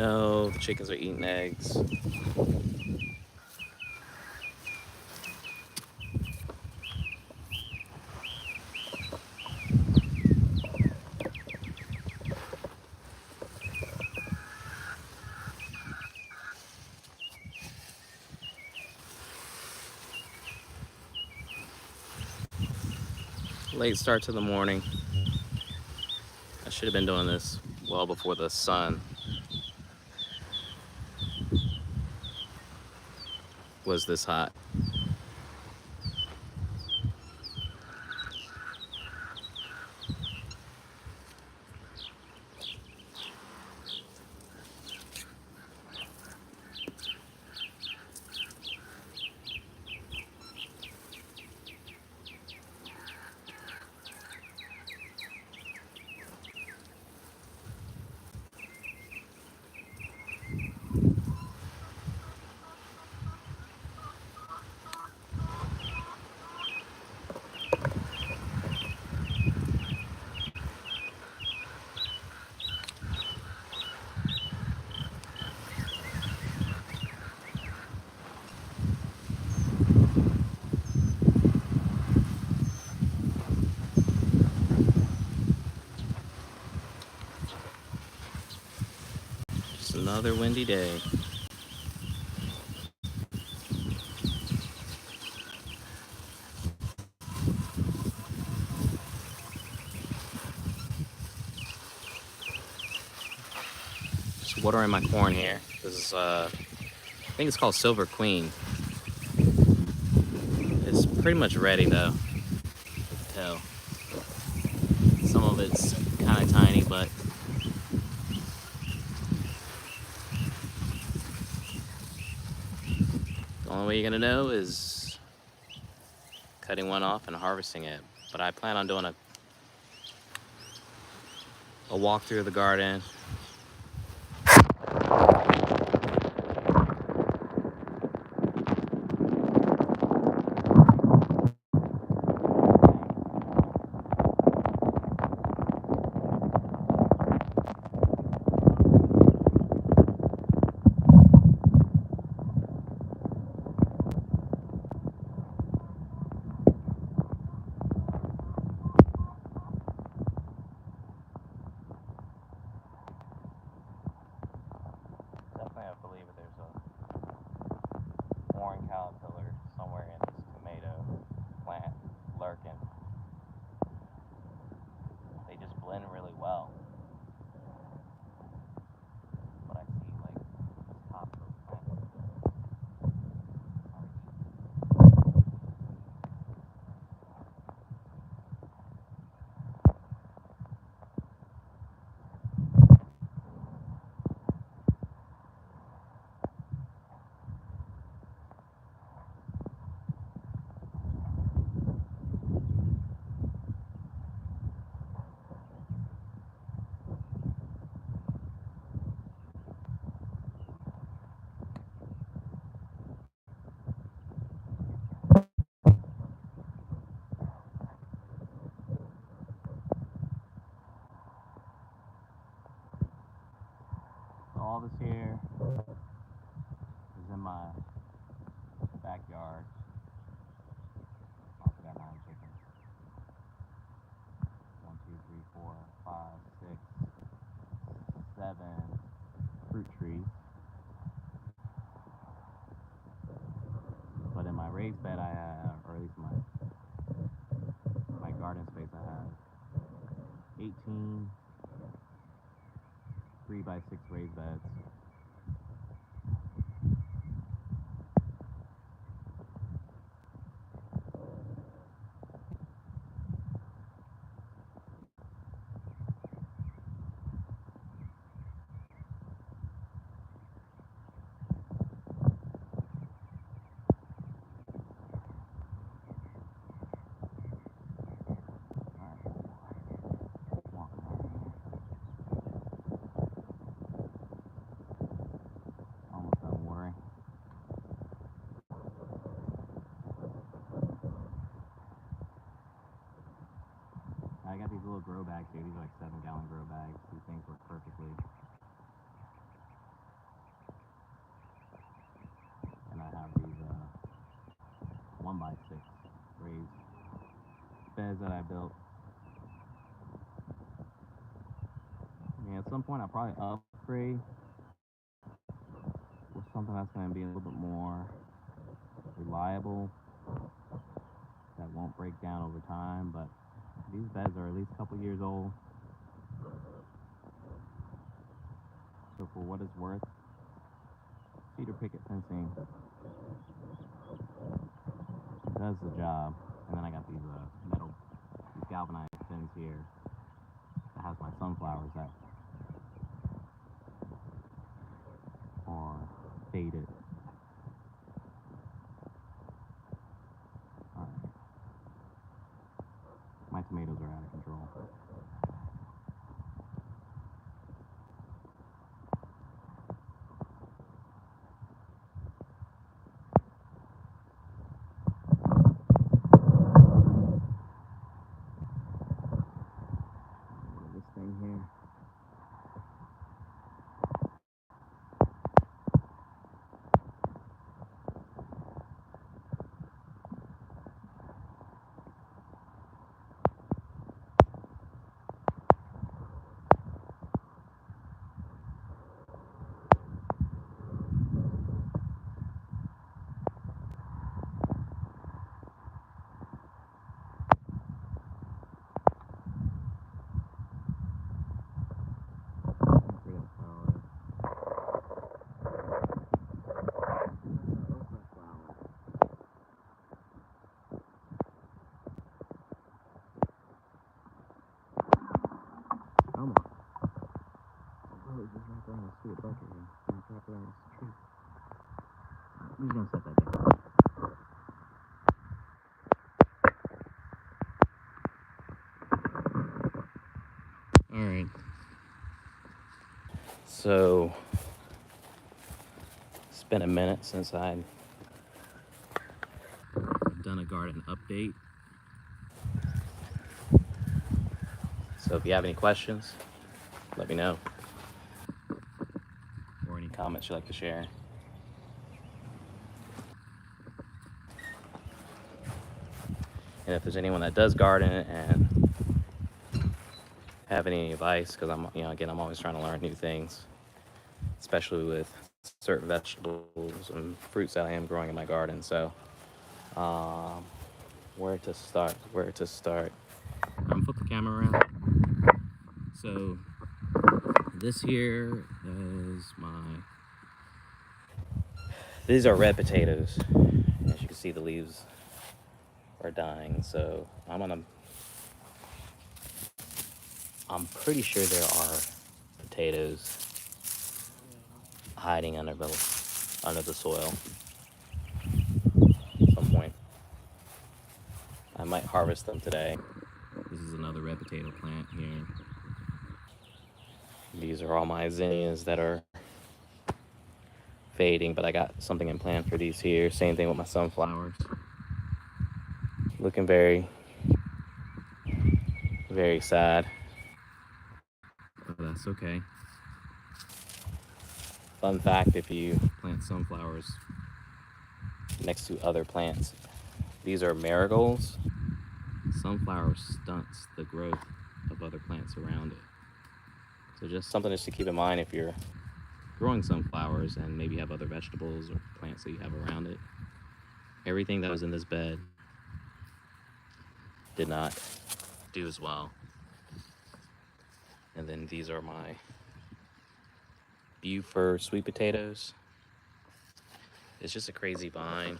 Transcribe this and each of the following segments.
No, the chickens are eating eggs. Late start to the morning. I should have been doing this well before the sun was this hot. Just another windy day. Just watering my corn here. This is, I think it's called Silver Queen. It's pretty much ready though. You can tell. Some of it's kind of tiny, but the only way you're gonna know is cutting one off and harvesting it. But I plan on doing a walk through the garden. Definitely, I believe that there's a foreign caterpillar somewhere in this tomato plant lurking. They just blend really well. But I see like the top of the plant. So all this here is in my backyard. Also got 9 chickens. 1, 2, 3, 4, 5, 6, 7 fruit trees. But in my raised bed I have, or at least my garden space I have 18 3x6 raised beds. I got these little grow bags here. These are like 7-gallon grow bags. These things work perfectly. 1x6 raised beds that I built. Yeah, at some point I'll probably upgrade with something that's going to be a little bit more reliable, that won't break down over time, but these beds are at least a couple years old. So for what it's worth, cedar picket fencing does the job. And then I got these these galvanized pins here that has my sunflowers that are faded. All right. My tomatoes are out of control. This thing here. Come on. Oh, just right there. Let's see a bucket here. I'm gonna drop it on this tree. I'm just gonna set that down. Alright. So it's been a minute since I've done a garden update. So if you have any questions, let me know. Or any comments you'd like to share. And if there's anyone that does garden and have any advice, because I'm always trying to learn new things, especially with certain vegetables and fruits that I am growing in my garden. So where to start? I'm gonna flip the camera around. So this here is these are red potatoes. As you can see, the leaves are dying. So I'm pretty sure there are potatoes hiding under the soil. At some point, I might harvest them today. This is another red potato plant here. These are all my zinnias that are fading, but I got something in plan for these here. Same thing with my sunflowers. Looking very, very sad. But that's okay. Fun fact, if you plant sunflowers next to other plants, these are marigolds. Sunflower stunts the growth of other plants around it. So just something to keep in mind if you're growing sunflowers and maybe have other vegetables or plants that you have around it. Everything that was in this bed did not do as well. And then these are my Buford sweet potatoes. It's just a crazy vine.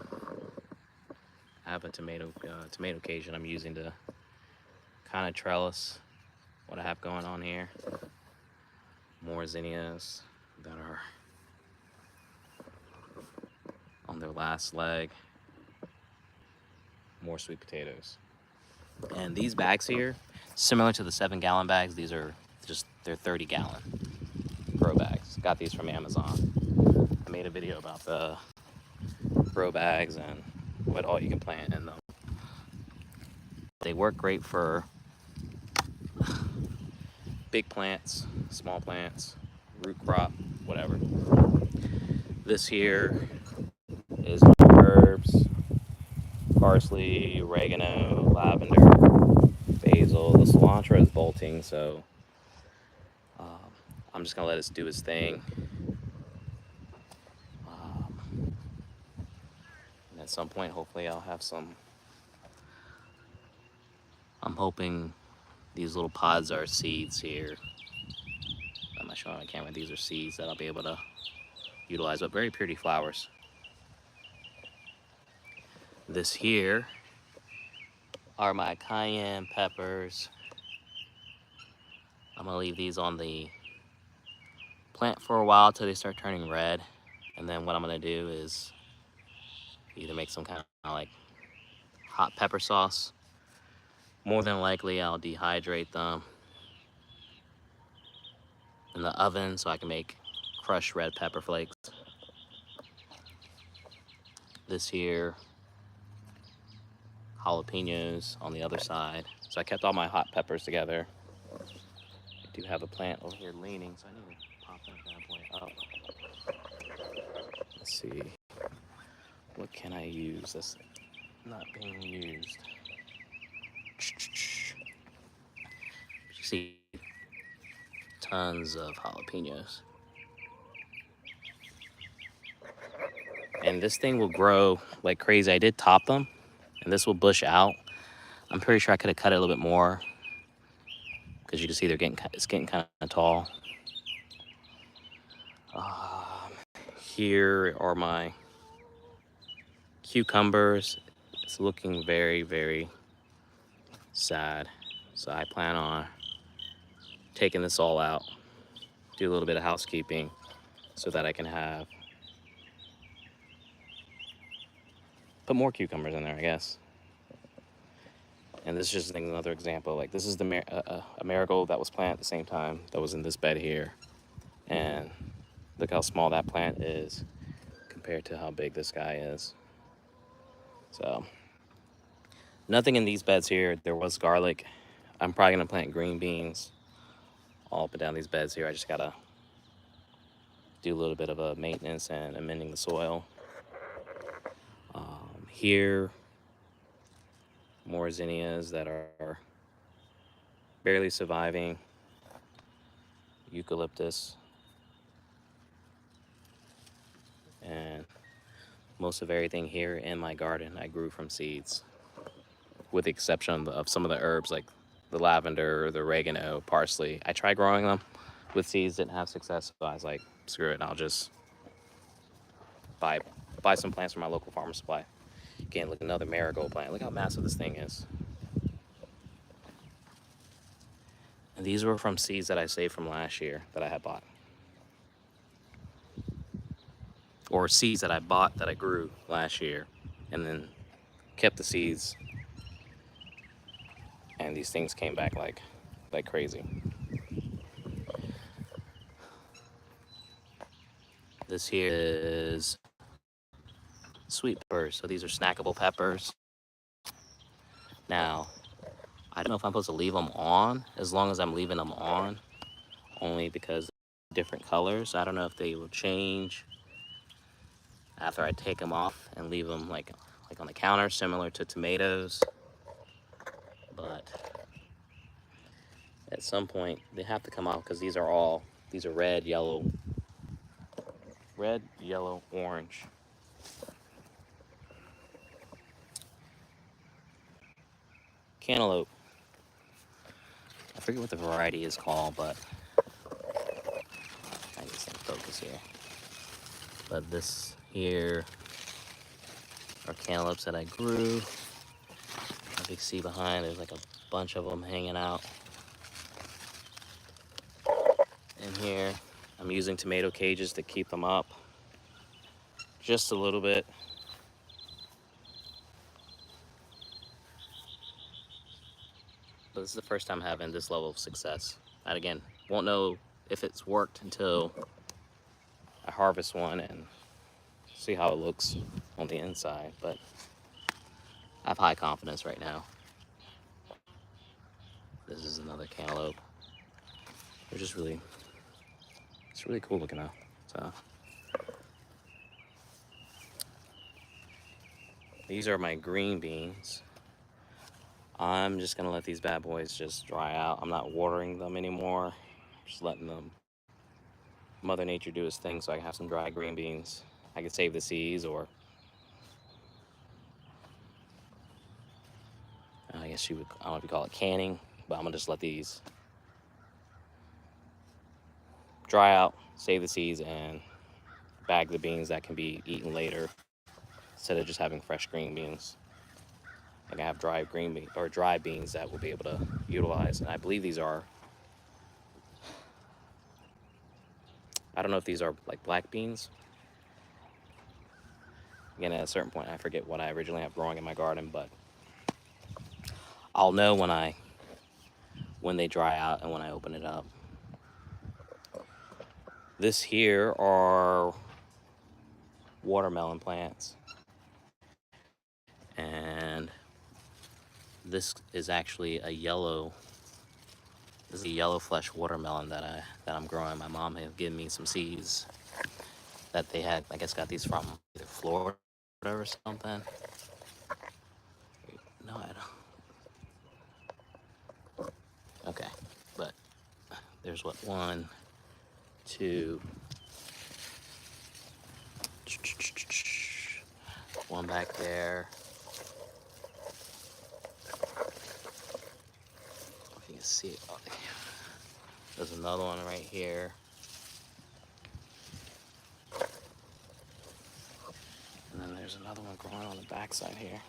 I have a tomato occasion I'm using to kind of trellis what I have going on here. More zinnias that are on their last leg. More sweet potatoes. And these bags here, similar to the 7-gallon bags, they're 30-gallon grow bags. Got these from Amazon. I made a video about the grow bags and what all you can plant in them. They work great for big plants, small plants, root crop, whatever. This here is my herbs. parsley, oregano, lavender, basil. The cilantro is bolting, so I'm just gonna let it do its thing. And at some point, hopefully, I'll have some. I'm hoping these little pods are seeds here. I'm not showing on camera. These are seeds that I'll be able to utilize, but very pretty flowers. This here are my cayenne peppers. I'm gonna leave these on the plant for a while till they start turning red. And then what I'm gonna do is either make some kind of like hot pepper sauce. More than likely, I'll dehydrate them in the oven so I can make crushed red pepper flakes. This here, jalapenos on the other side. So I kept all my hot peppers together. I do have a plant over here leaning, so I need to pop that bad boy up. Let's see. What can I use that's not being used? You see tons of jalapenos. And this thing will grow like crazy. I did top them, and this will bush out. I'm pretty sure I could have cut it a little bit more because you can see it's getting kind of tall. Here are my cucumbers. It's looking very, very sad. So I plan on taking this all out, do a little bit of housekeeping so that I can put more cucumbers in there, I guess. And this is just another example. Like this is the a marigold that was planted at the same time that was in this bed here. And look how small that plant is compared to how big this guy is. So nothing in these beds here. There was garlic. I'm probably gonna plant green beans all up and down these beds here. I just gotta do a little bit of a maintenance and amending the soil. Here, more zinnias that are barely surviving. Eucalyptus. And most of everything here in my garden I grew from seeds, with the exception of some of the herbs like the lavender, the oregano, parsley. I tried growing them with seeds, didn't have success, so I was like, screw it, I'll just buy some plants from my local farmer supply. Again, look, another marigold plant. Look how massive this thing is. And these were from seeds that I saved from last year that I had bought. Or seeds that I bought that I grew last year and then kept the seeds. And these things came back like crazy. This here is sweet peppers. So these are snackable peppers. Now, I don't know if I'm supposed to leave them on as long as I'm leaving them on, only because different colors. I don't know if they will change after I take them off and leave them like on the counter, similar to tomatoes. But at some point they have to come off because these are red, yellow, orange. Cantaloupe. I forget what the variety is called, but I need some focus here. But this here are cantaloupes that I grew. As you can see behind, there's like a bunch of them hanging out. In here, I'm using tomato cages to keep them up just a little bit. But this is the first time having this level of success. And again, won't know if it's worked until I harvest one and see how it looks on the inside. But I have high confidence right now. This is another cantaloupe. They're just really, it's really cool looking out. So These are my green beans. I'm just gonna let these bad boys just dry out. I'm not watering them anymore. I'm just letting them Mother Nature do his thing so I can have some dry green beans. I could save the seeds, or I guess you would, I don't know if you call it canning, but I'm gonna just let these dry out, save the seeds, and bag the beans that can be eaten later instead of just having fresh green beans. Like I have dry green beans or dry beans that we'll be able to utilize. And I believe these are, I don't know if these are like black beans. Again, at a certain point, I forget what I originally have growing in my garden, but I'll know when they dry out and when I open it up. This here are watermelon plants, and this is actually a yellow. This is a yellow flesh watermelon that I'm growing. My mom had given me some seeds that they had. I guess got these from either Florida or something. No, I don't. Okay, but there's what, 1, 2, one back there. If you can see it, oh, there's another one right here. And then there's another one growing on the backside here.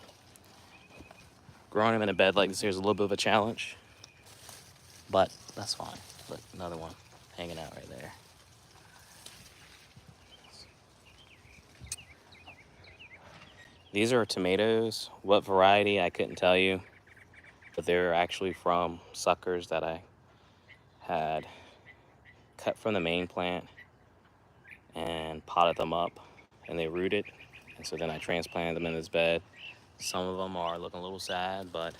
Growing them in a bed like this here is a little bit of a challenge, but that's fine. Look, another one hanging out right there. These are tomatoes. What variety, I couldn't tell you, but they're actually from suckers that I had cut from the main plant and potted them up, and they rooted. And so then I transplanted them in this bed. Some of them are looking a little sad, but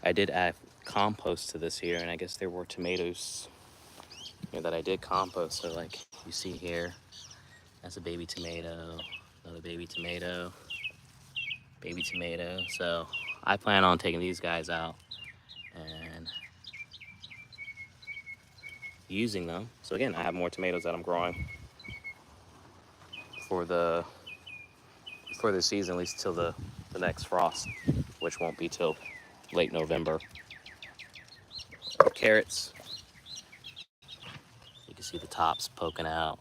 I did add compost to this here, and I guess there were tomatoes that I did compost. So like you see here, that's a baby tomato, another baby tomato, baby tomato. So I plan on taking these guys out and using them. So again, I have more tomatoes that I'm growing for the season, at least till the next frost, which won't be till late November. Carrots, you can see the tops poking out.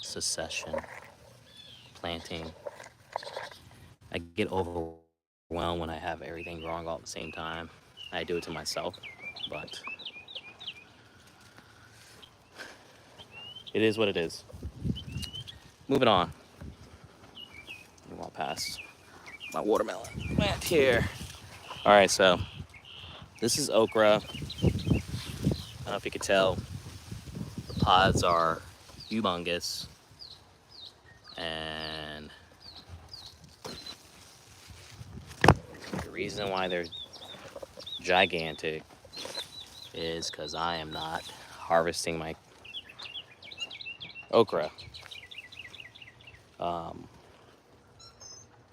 Succession, planting. I get overwhelmed when I have everything growing all at the same time. I do it to myself, but it is what it is. Moving on. I'm gonna pass my watermelon plant here. All right, so this is okra. I don't know if you could tell, the pods are humongous, and the reason why they're gigantic is because I am not harvesting my okra.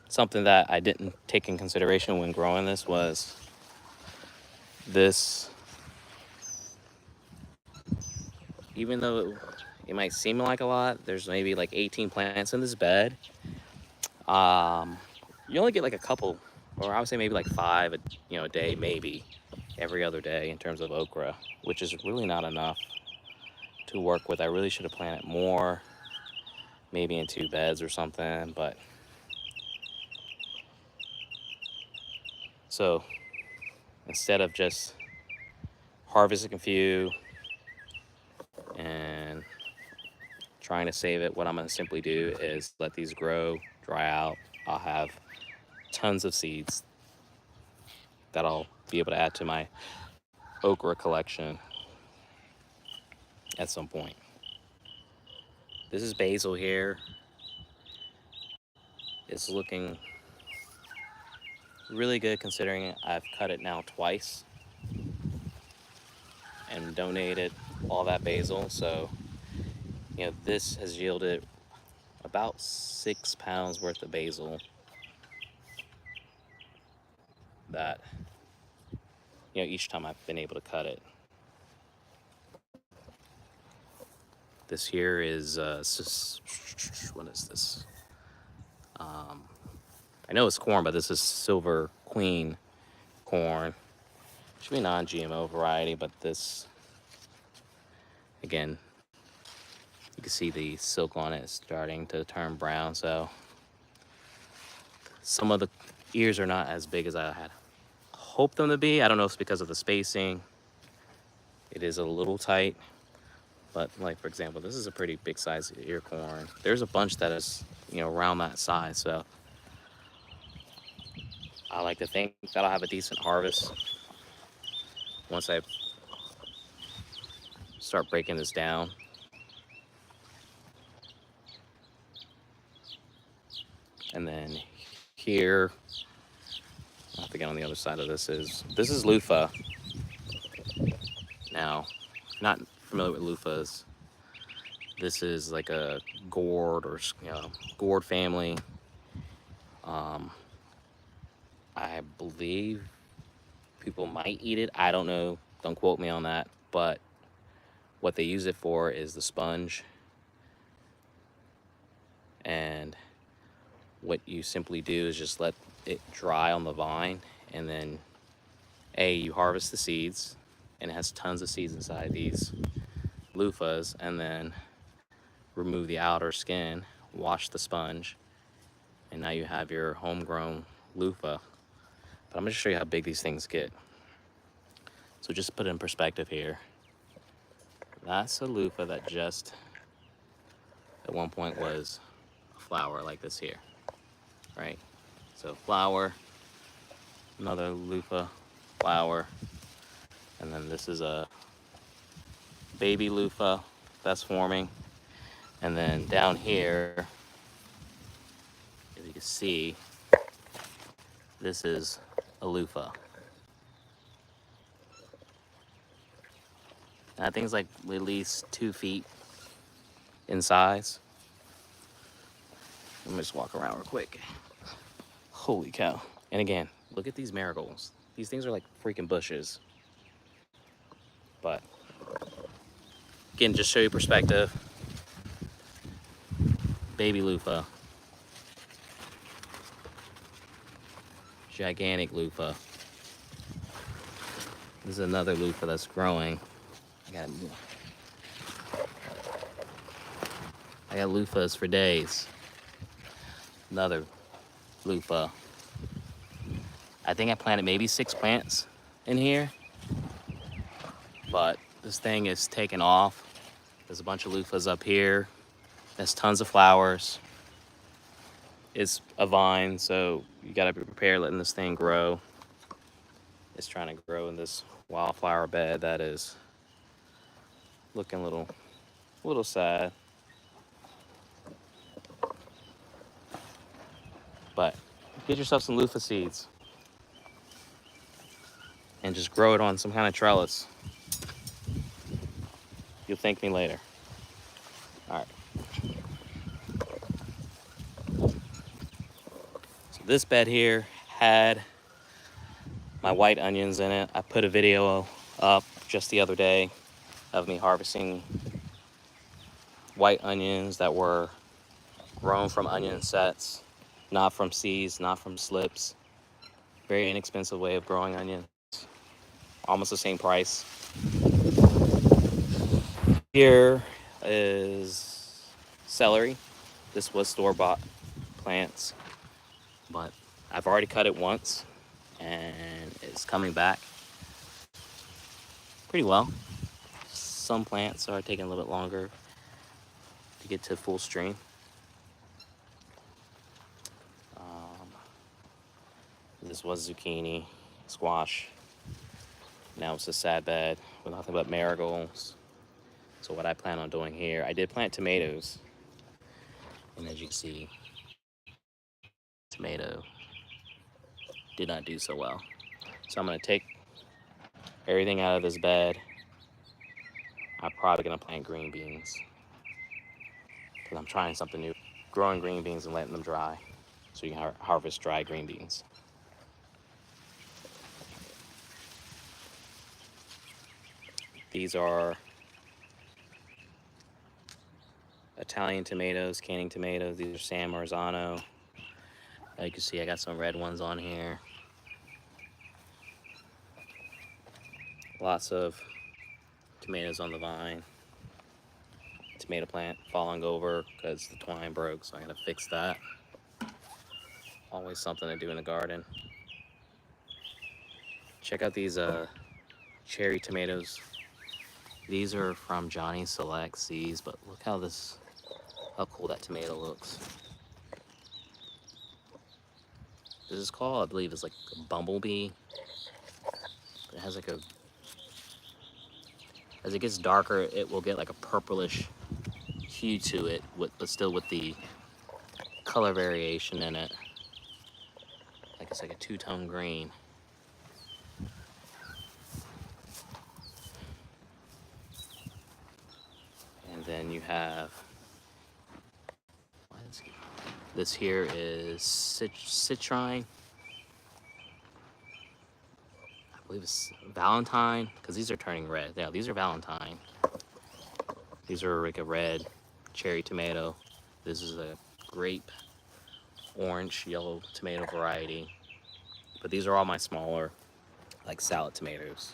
Something that I didn't take in consideration when growing this was this, even though it might seem like a lot, there's maybe like 18 plants in this bed. You only get like a couple, or I would say maybe like 5 a day, maybe every other day in terms of okra, which is really not enough to work with. I really should have planted more, maybe in 2 beds or something. But so instead of just harvesting a few and trying to save it, what I'm going to simply do is let these grow, dry out. I'll have tons of seeds that I'll be able to add to my okra collection at some point. This is basil here. It's looking really good considering I've cut it now twice and donated all that basil. So, this has yielded about 6 pounds worth of basil that, each time I've been able to cut it. This here is, what is this? I know it's corn, but this is Silver Queen corn. Should be non-GMO variety, but this, again, you can see the silk on it is starting to turn brown, so some of the ears are not as big as I had hoped them to be. I don't know if it's because of the spacing. It is a little tight, but like, for example, this is a pretty big size ear corn. There's a bunch that is, around that size, so I like to think that I'll have a decent harvest once I start breaking this down. And then here, I have to get on the other side of this is loofah. Now, if you're not familiar with loofahs, this is like a gourd or gourd family. I believe people might eat it. I don't know. Don't quote me on that. But what they use it for is the sponge. And what you simply do is just let it dry on the vine, and then you harvest the seeds, and it has tons of seeds inside these loofahs, and then remove the outer skin, wash the sponge, and now you have your homegrown loofah. But I'm gonna show you how big these things get. So just put it in perspective here. That's a loofah that just at one point was a flower like this here, right? So flower, another loofah, flower, and then this is a baby loofah that's forming. And then down here, as you can see, this is a loofah. And that thing's like at least 2 feet in size. Let me just walk around real quick. Holy cow. And again, look at these marigolds. These things are like freaking bushes. But again, just show you perspective. Baby loofah. Gigantic loofah. This is another loofah that's growing. I got loofahs for days. Another loofah. I think I planted maybe 6 plants in here, but this thing is taking off. There's a bunch of loofahs up here. There's tons of flowers. It's a vine, so you gotta be prepared letting this thing grow. It's trying to grow in this wildflower bed that is looking a little sad. But get yourself some loofah seeds and just grow it on some kind of trellis. You'll thank me later. All right. So this bed here had my white onions in it. I put a video up just the other day of me harvesting white onions that were grown from onion sets, not from seeds, not from slips. Very inexpensive way of growing onions. Almost the same price. Here is celery. This was store-bought plants, but I've already cut it once and it's coming back pretty well. Some plants are taking a little bit longer to get to full stream. This was zucchini, squash. Now it's a sad bed with nothing but marigolds. So what I plan on doing here, I did plant tomatoes. And as you can see, tomato did not do so well. So I'm gonna take everything out of this bed. I'm probably gonna plant green beans because I'm trying something new. growing green beans and letting them dry, so you can harvest dry green beans. These are Italian tomatoes, canning tomatoes. These are San Marzano. You can see I got some red ones on here. Lots of tomatoes on the vine. Tomato plant falling over because the twine broke, so I gotta fix that. Always something to do in the garden. Check out these cherry tomatoes. These are from Johnny Select Seeds, but look how cool that tomato looks. This is called, I believe, it's like a bumblebee. It has like as it gets darker, it will get like a purplish hue to it, but still with the color variation in it. Like it's like a two-tone green. And then you have, this here is citrine. I believe it's Valentine, because these are turning red. Yeah, these are Valentine. These are like a red cherry tomato. This is a grape, orange, yellow tomato variety. But these are all my smaller, like salad tomatoes.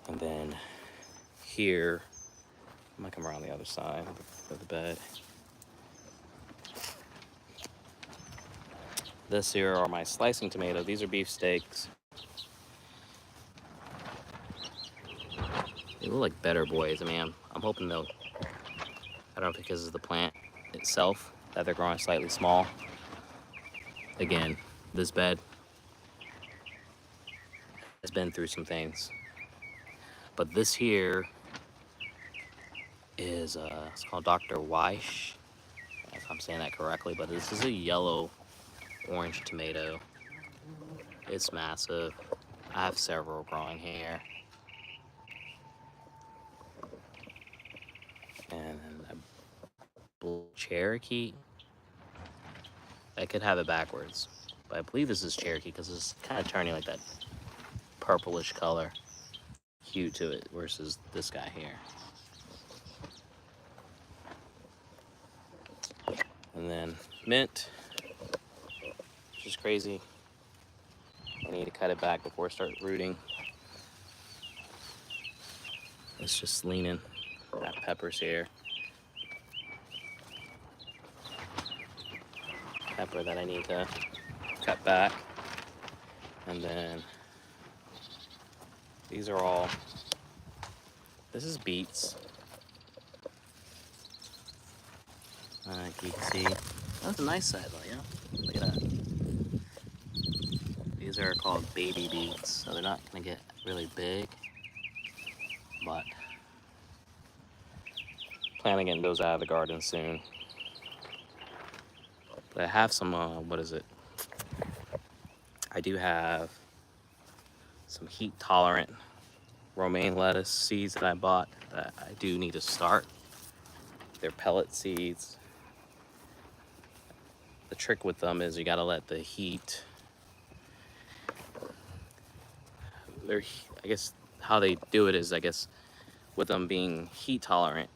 And then here, I might come around the other side of the bed. This here are my slicing tomatoes. These are beefsteaks. They look like better boys. I mean, I'm hoping they'll, I don't know, because of the plant itself that they're growing slightly small. Again, this bed has been through some things. But this here is, it's called Dr. Weish, if I'm saying that correctly, but this is a yellow orange tomato. It's massive. I have several growing here. And blue Cherokee. I could have it backwards, but I believe this is Cherokee because it's kind of turning like that purplish color hue to it versus this guy here. And then mint, which is crazy. I need to cut it back before I start rooting. It's just leaning. Got peppers here. Pepper that I need to cut back. And then these are all, this is beets. You can see, that's a nice size though, yeah? Look at that. These are called baby beets, so they're not gonna get really big, but plan on getting those out of the garden soon. But I have some, what is it? I do have some heat tolerant romaine lettuce seeds that I bought that I do need to start. They're pellet seeds. The trick with them is you gotta let the heat, I guess how they do it is, I guess with them being heat tolerant,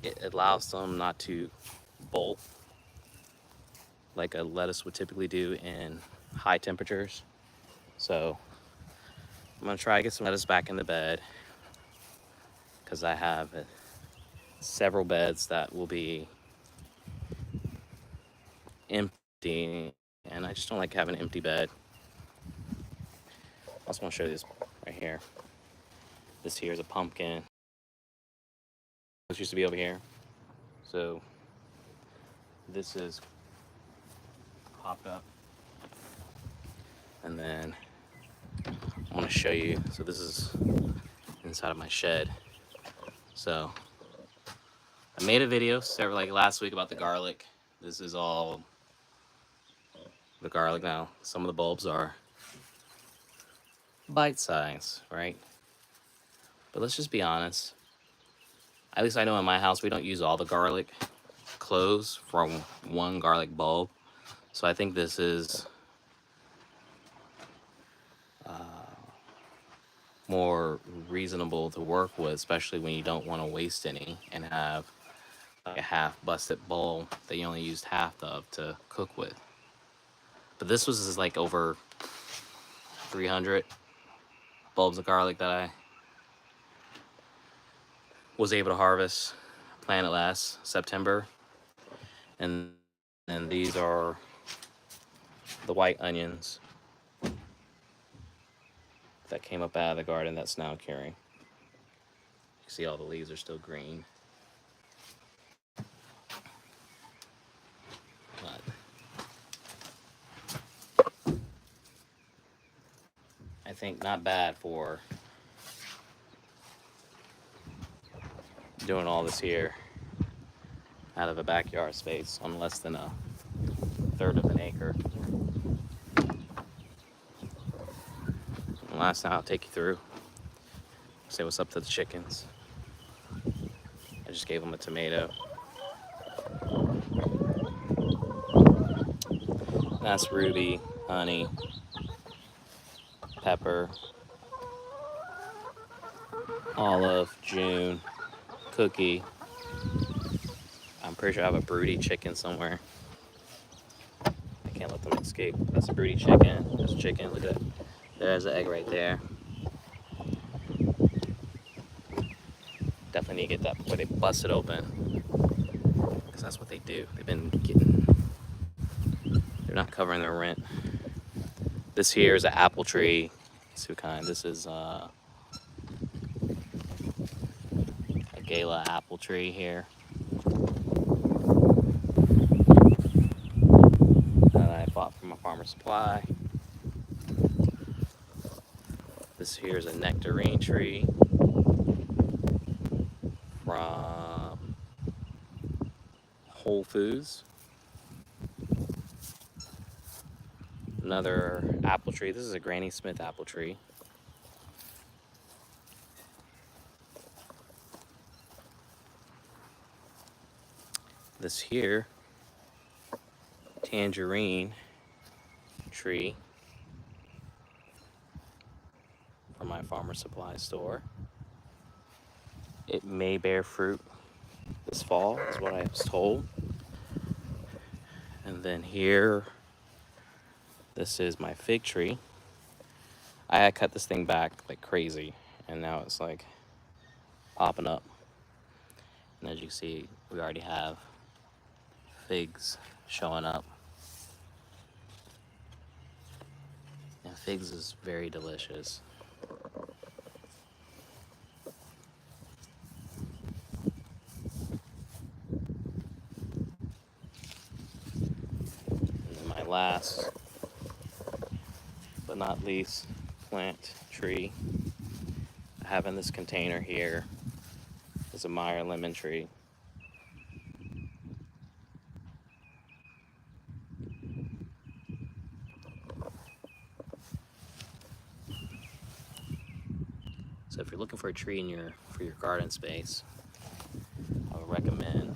it allows them not to bolt like a lettuce would typically do in high temperatures. So I'm gonna try to get some lettuce back in the bed because I have several beds that will be empty, and I just don't like having an empty bed. I also want to show you this right here. This here is a pumpkin. This used to be over here. So this is popped up. And then I want to show you. So this is inside of my shed. So I made a video like last week about the garlic. This is all the garlic now. Some of the bulbs are bite size, right? But let's just be honest. At least I know in my house we don't use all the garlic close from one garlic bulb. So I think this is more reasonable to work with, especially when you don't want to waste any and have like a half busted bulb that you only used half of to cook with. But this was like over 300 bulbs of garlic that I was able to harvest, planted last September. And then these are the white onions that came up out of the garden that's now curing. You can see all the leaves are still green. But I think not bad for doing all this here out of a backyard space on less than a third of an acre. And last night I'll take you through, say what's up to the chickens. I just gave them a tomato. That's Ruby, honey, pepper, Olive, June, Cookie. I'm pretty sure I have a broody chicken somewhere. I can't let them escape. That's a broody chicken. There's a chicken. Look at that. There's an egg right there. Definitely need to get that before they bust it open, because that's what they do. They've been getting. They're not covering their rent. This here is an apple tree. Let's see what kind. This is a gala apple tree here. That I bought from a farmer supply. This here is a nectarine tree from Whole Foods. Another apple tree. This is a Granny Smith apple tree. This here, tangerine tree from my farmer supply store. It may bear fruit this fall, is what I was told. And then here, this is my fig tree. I had cut this thing back like crazy, and now it's like popping up. And as you see, we already have figs showing up. And figs is very delicious. And my last but not least plant tree I have in this container here is a Meyer lemon tree. So if you're looking for a tree in for your garden space, I would recommend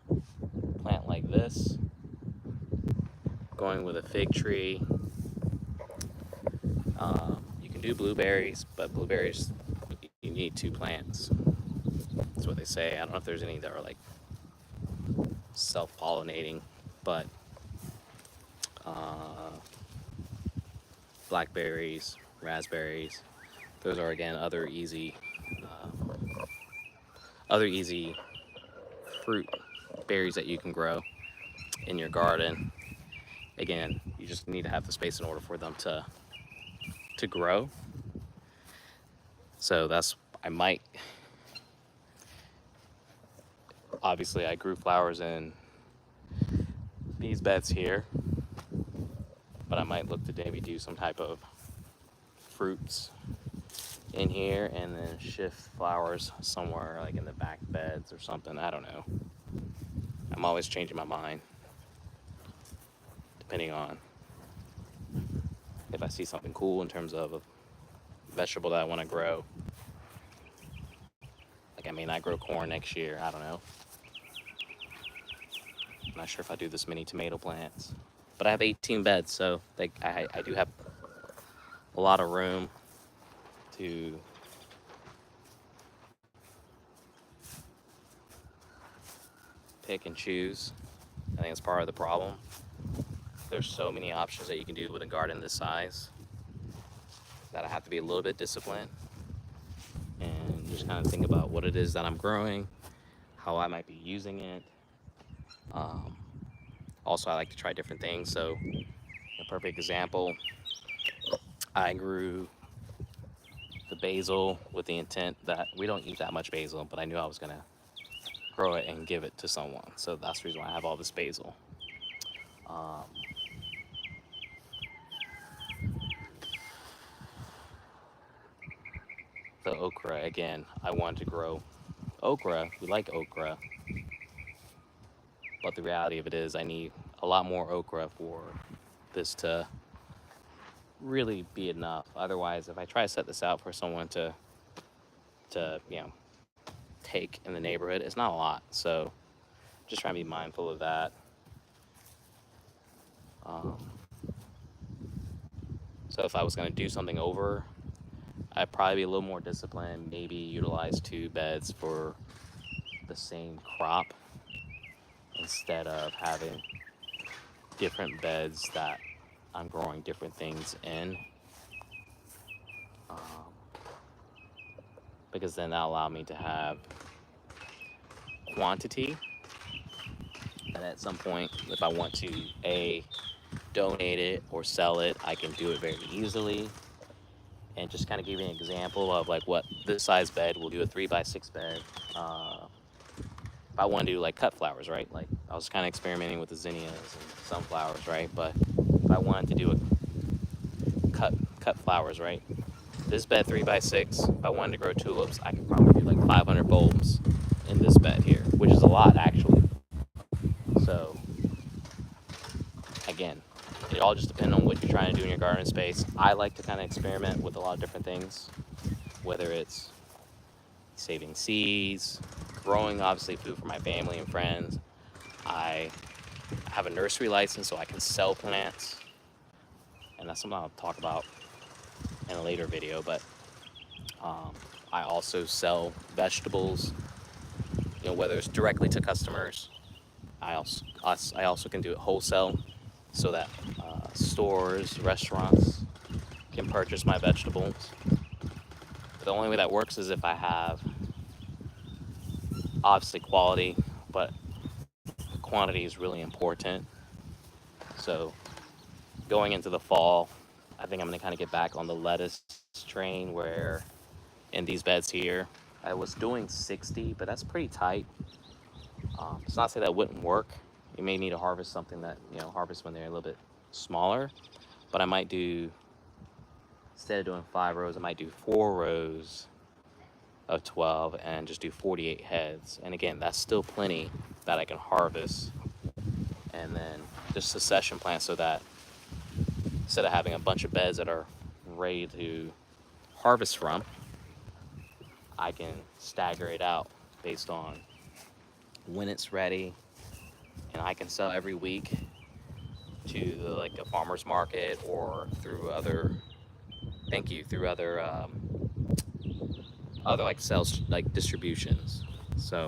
a plant like this, going with a fig tree. You can do blueberries, but blueberries, you need 2 plants. That's what they say. I don't know if there's any that are like self-pollinating, but blackberries, raspberries, those are again other easy fruit berries that you can grow in your garden. Again, you just need to have the space in order for them to grow. So that's, obviously I grew flowers in these beds here, but I might look to maybe do some type of fruits in here and then shift flowers somewhere like in the back beds or something. I don't know. I'm always changing my mind depending on if I see something cool in terms of a vegetable that I want to grow. Like I may not grow corn next year, I don't know. not sure if I do this many tomato plants, but I have 18 beds, so I do have a lot of room to pick and choose. I think it's part of the problem. There's so many options that you can do with a garden this size that I have to be a little bit disciplined and just kind of think about what it is that I'm growing, how I might be using it. Um, Also, I like to try different things. So, a perfect example, I grew the basil with the intent that we don't use that much basil, but I knew I was going to grow it and give it to someone. So that's the reason why I have all this basil. Um, the okra, again, I wanted to grow okra. We like okra, but the reality of it is I need a lot more okra for this to really be enough. Otherwise, if I try to set this out for someone to take in the neighborhood, it's not a lot. So just trying to be mindful of that. Um, so if I was going to do something over, I'd probably be a little more disciplined, maybe utilize 2 beds for the same crop instead of having different beds that I'm growing different things in. Um, because then that'll allow me to have quantity. And at some point, if I want to donate it or sell it, I can do it very easily. And just kind of give you an example of like what this size bed will do, a 3x6 bed. If I want to do like cut flowers, right? Like I was kind of experimenting with the zinnias and sunflowers, right? But if I wanted to do a cut flowers, right? This bed 3x6, if I wanted to grow tulips, I could probably do like 500 bulbs in this bed here, which is a lot actually. So again, it all just depends on what you're trying to do in your garden space. I like to kind of experiment with a lot of different things, whether it's saving seeds, growing obviously food for my family and friends. I have a nursery license so I can sell plants, and that's something I'll talk about in a later video. But I also sell vegetables, whether it's directly to customers. I also can do it wholesale, so that stores, restaurants can purchase my vegetables. But the only way that works is if I have obviously quality, but quantity is really important. So going into the fall, I think I'm going to kind of get back on the lettuce train, where in these beds here, I was doing 60, but that's pretty tight. It's not to say that wouldn't work. You may need to harvest something that, harvest when they're a little bit smaller, but I might do, instead of doing 5 rows, I might do 4 rows of 12 and just do 48 heads. And again, that's still plenty that I can harvest. And then just succession plant, so that instead of having a bunch of beds that are ready to harvest from, I can stagger it out based on when it's ready, and I can sell every week to like a farmer's market or through other other like sales, like distributions. So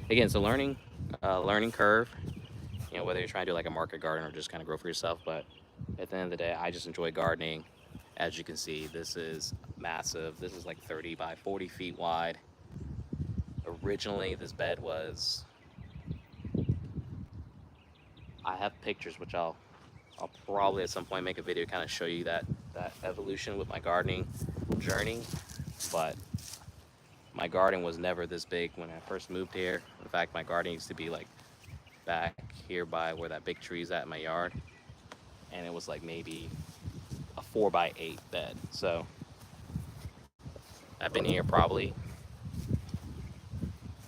again, it's a learning curve, whether you're trying to do like a market garden or just kind of grow for yourself. But at the end of the day, I just enjoy gardening. As you can see, this is massive. This is like 30 by 40 feet wide. Originally, this bed was, I have pictures which I'll probably at some point make a video kind of show you that evolution with my gardening journey. But my garden was never this big when I first moved here. In fact, my garden used to be like back here by where that big tree is at in my yard, and it was like maybe a 4x8 bed. So I've been here probably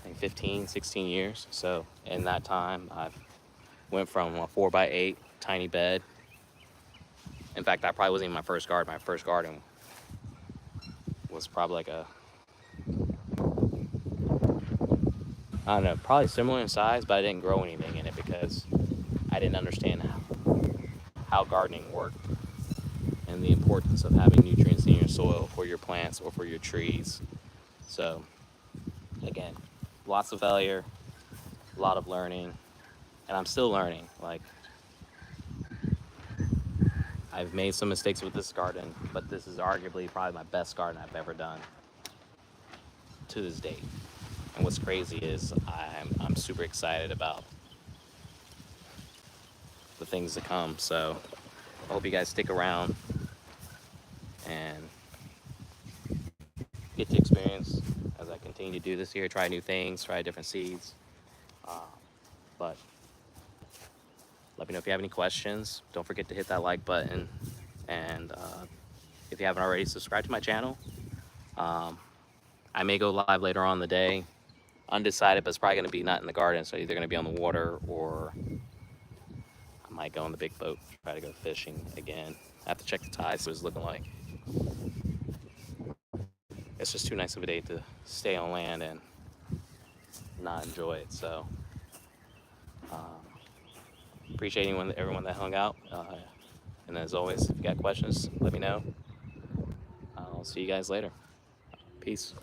like 15, 16 years. So in that time, I've went from a 4x8 tiny bed. In fact, that probably wasn't even my first garden. My first garden was probably like I don't know, probably similar in size, but I didn't grow anything in it because I didn't understand how gardening worked and the importance of having nutrients in your soil for your plants or for your trees. So again, lots of failure, a lot of learning, and I'm still learning. Like, I've made some mistakes with this garden, but this is arguably probably my best garden I've ever done to this date. And what's crazy is I'm super excited about the things to come. So I hope you guys stick around and get to experience as I continue to do this here, try new things, try different seeds. But let me know if you have any questions. Don't forget to hit that like button. And if you haven't already, subscribe to my channel. I may go live later on in the day. Undecided, but it's probably going to be not in the garden. So either going to be on the water, or I might go on the big boat, try to go fishing again. I have to check the tides, what it's looking like. It's just too nice of a day to stay on land and not enjoy it. So appreciate everyone that hung out. And as always, if you got questions, let me know. I'll see you guys later. Peace.